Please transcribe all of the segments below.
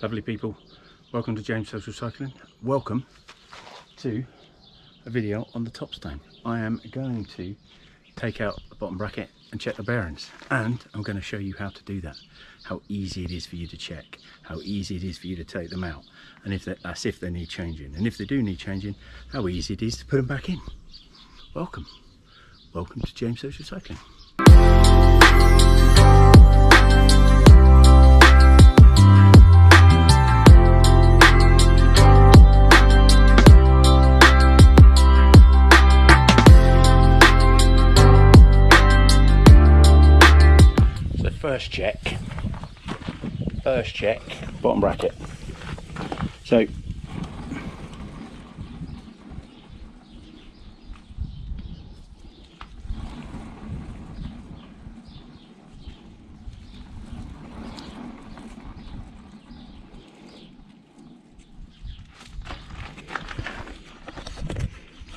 Lovely people, welcome to James Social Cycling. Welcome to a video on the Topstone. I am going to take out the bottom bracket and check the bearings, and I'm going to show you how to do that, how easy it is for you to check, how easy it is for you to take them out, and if they need changing, and if they do need changing, how easy it is to put them back in. Welcome to James Social Cycling. First check, bottom bracket. So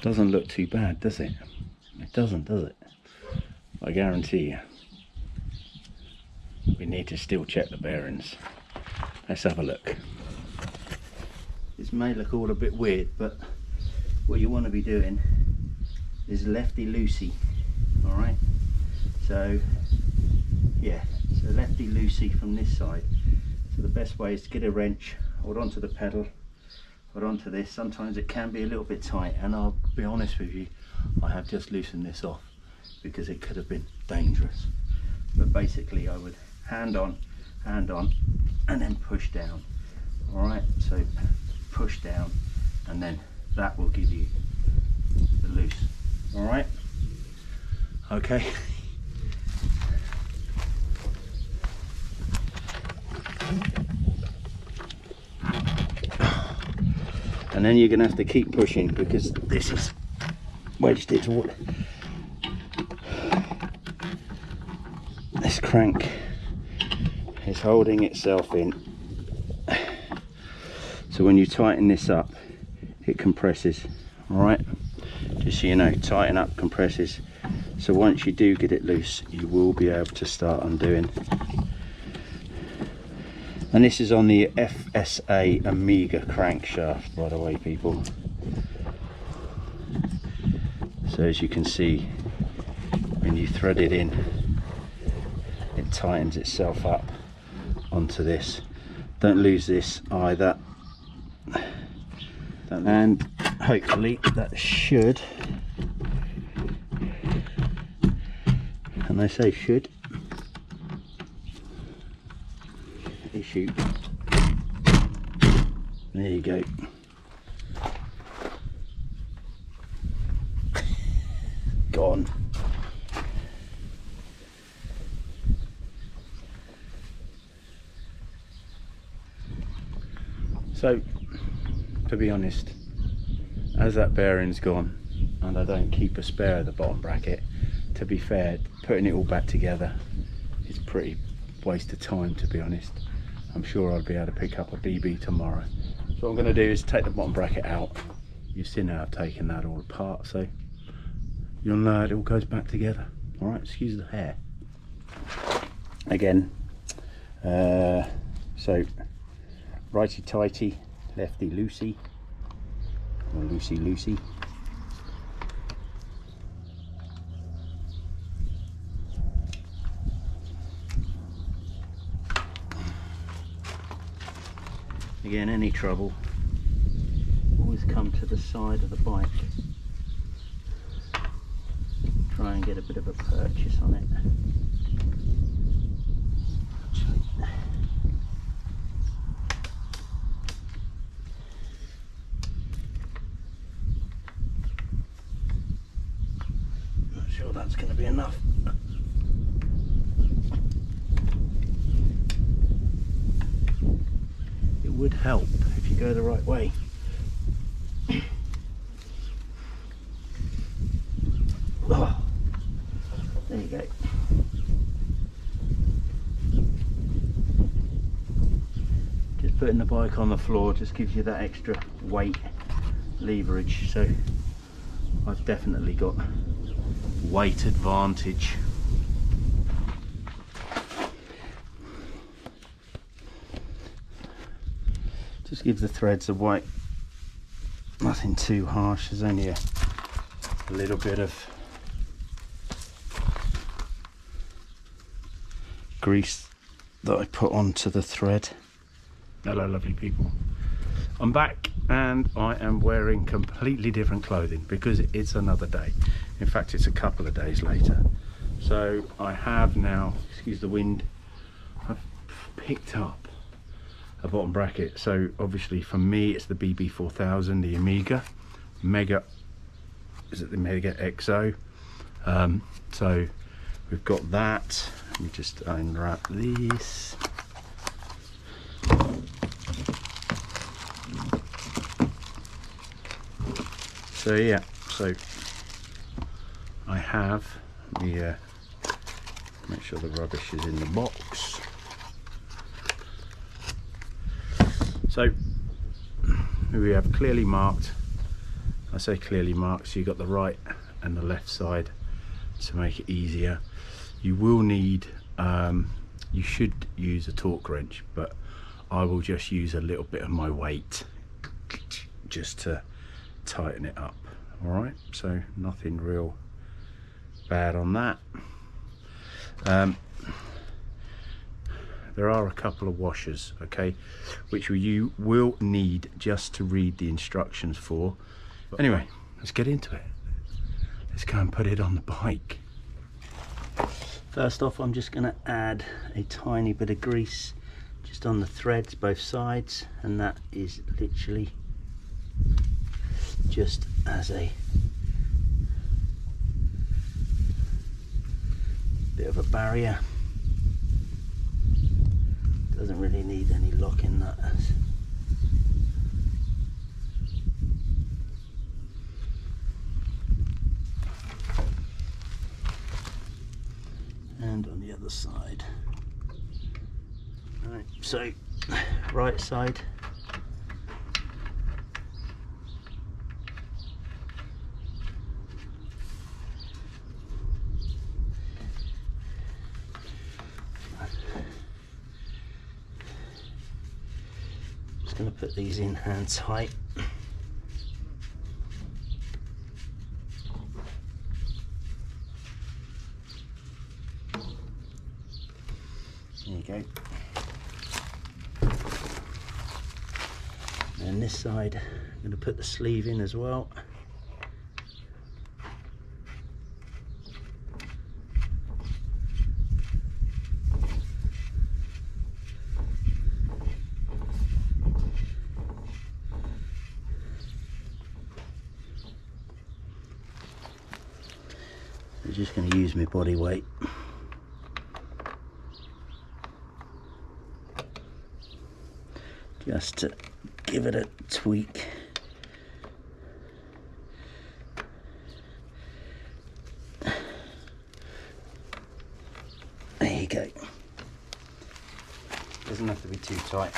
doesn't look too bad, does it? It doesn't, does it? I guarantee you. We need to still check the bearings. Let's have a look. This may look all a bit weird, but what you want to be doing is lefty loosey. Alright, so yeah, so lefty loosey from this side. So the best way is to get a wrench, hold on to the pedal, hold on to this. Sometimes it can be a little bit tight, and I'll be honest with you, I have just loosened this off because it could have been dangerous. But basically I would hand on, and then push down. Alright, so push down, and then that will give you the loose. Alright, okay. And then you're going to have to keep pushing because this is wedged it toward this crank. Is holding itself in, so when you tighten this up it compresses. All right, just so you know, tighten up, compresses, so once you do get it loose you will be able to start undoing. And this is on the FSA Omega crankshaft, by the way, people. So as you can see, when you thread it in, it tightens itself up onto this. Don't lose this either, and hopefully that should, and I say should, issue. There you go. Gone. So, to be honest, as that bearing's gone and I don't keep a spare of the bottom bracket, to be fair, putting it all back together is pretty waste of time, to be honest. I'm sure I'll be able to pick up a BB tomorrow. So what I'm going to do is take the bottom bracket out. You've seen how I've taken that all apart, so you'll know it all goes back together. Alright, excuse the hair. Again, so righty tighty, lefty loosey, or loosey loosey. Again, any trouble, always come to the side of the bike. Try and get a bit of a purchase on it. That's going to be enough. It would help if you go the right way. Oh, there you go. Just putting the bike on the floor just gives you that extra weight leverage, so I've definitely got weight advantage. Just gives the threads a white, nothing too harsh. There's only a little bit of grease that I put onto the thread. Hello lovely people, I'm back and I am wearing completely different clothing because it's another day. In fact, it's a couple of days later. So I have now, excuse the wind, I've picked up a bottom bracket. So obviously for me it's the BB-4000, the Amiga Mega, is it the Mega XO? So we've got that. Let me just unwrap these. So yeah, so I have the make sure the rubbish is in the box. So we have clearly marked, I say clearly marked, so you've got the right and the left side to make it easier. You will need, you should use a torque wrench, but I will just use a little bit of my weight just to tighten it up. All right, so nothing real bad on that. There are a couple of washers, okay, which you will need just to read the instructions for. But anyway, let's get into it. Let's go and put it on the bike. First off, I'm just going to add a tiny bit of grease just on the threads both sides, and that is literally just as a bit of a barrier. Doesn't really need any locking nuts. And on the other side. Right, so right side. Just going to put these in hand tight. There you go. And this side, I'm going to put the sleeve in as well. I'm just going to use my body weight. Just to give it a tweak. There you go. Doesn't have to be too tight.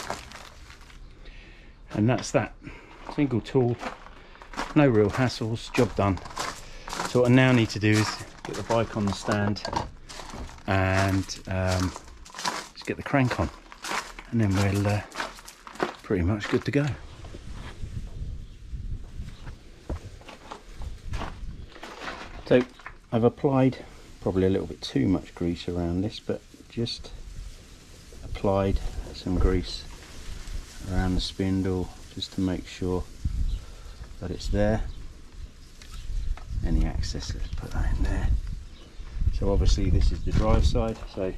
And that's that. Single tool, no real hassles, job done. So what I now need to do is get the bike on the stand and just get the crank on, and then we'll pretty much good to go. So I've applied probably a little bit too much grease around this, but just applied some grease around the spindle just to make sure that it's there. Any excess, let's put that in there. So obviously this is the drive side, so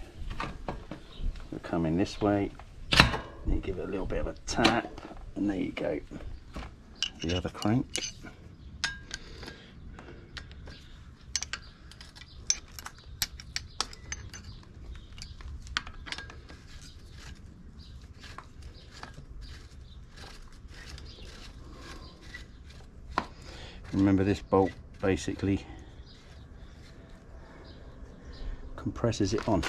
we'll come in this way. You give it a little bit of a tap, and there you go. The other crank. Remember, this bolt basically compresses it on.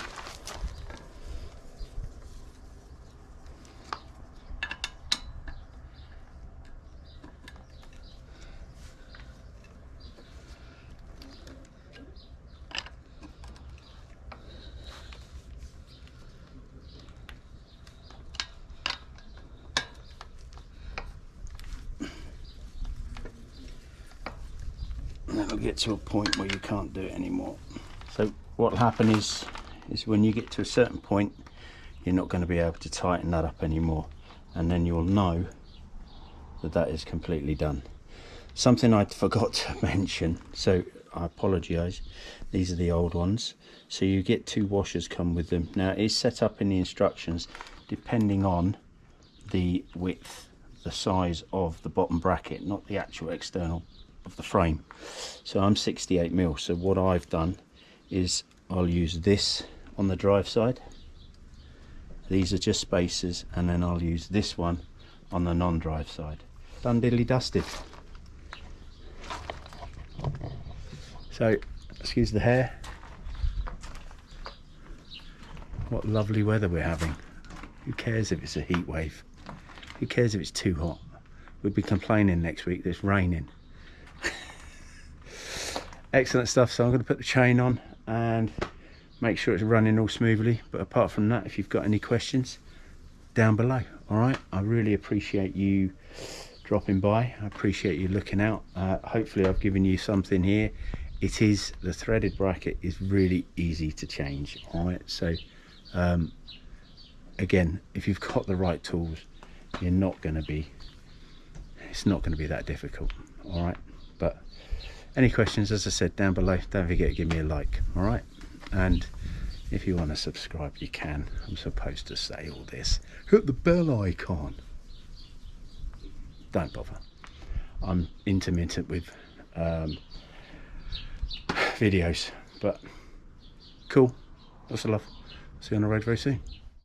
it'll get to a point where you can't do it anymore. So what will happen is when you get to a certain point, you're not going to be able to tighten that up anymore, and then you'll know that that is completely done. Something I forgot to mention, so I apologise, these are the old ones. So you get 2 washers come with them. Now it is set up in the instructions depending on the width, the size of the bottom bracket, not the actual external of the frame. So I'm 68mm, so what I've done is I'll use this on the drive side. These are just spacers, and then I'll use this one on the non-drive side. Done diddly dusted. So, excuse the hair. What lovely weather we're having. Who cares if it's a heat wave? Who cares if it's too hot? We'll be complaining next week that it's raining. Excellent stuff. So I'm going to put the chain on and make sure it's running all smoothly. But apart from that, if you've got any questions, down below. All right, I really appreciate you dropping by. I appreciate you looking out. Hopefully I've given you something here. It is, the threaded bracket is really easy to change. All right, so again, if you've got the right tools, you're not going to be, it's not going to be that difficult. All right, but any questions, as I said, down below. Don't forget to give me a like. All right, and if you want to subscribe, you can. I'm supposed to say all this. Hit the bell icon. Don't bother. I'm intermittent with videos, but cool. Lots of love. See you on the road very soon.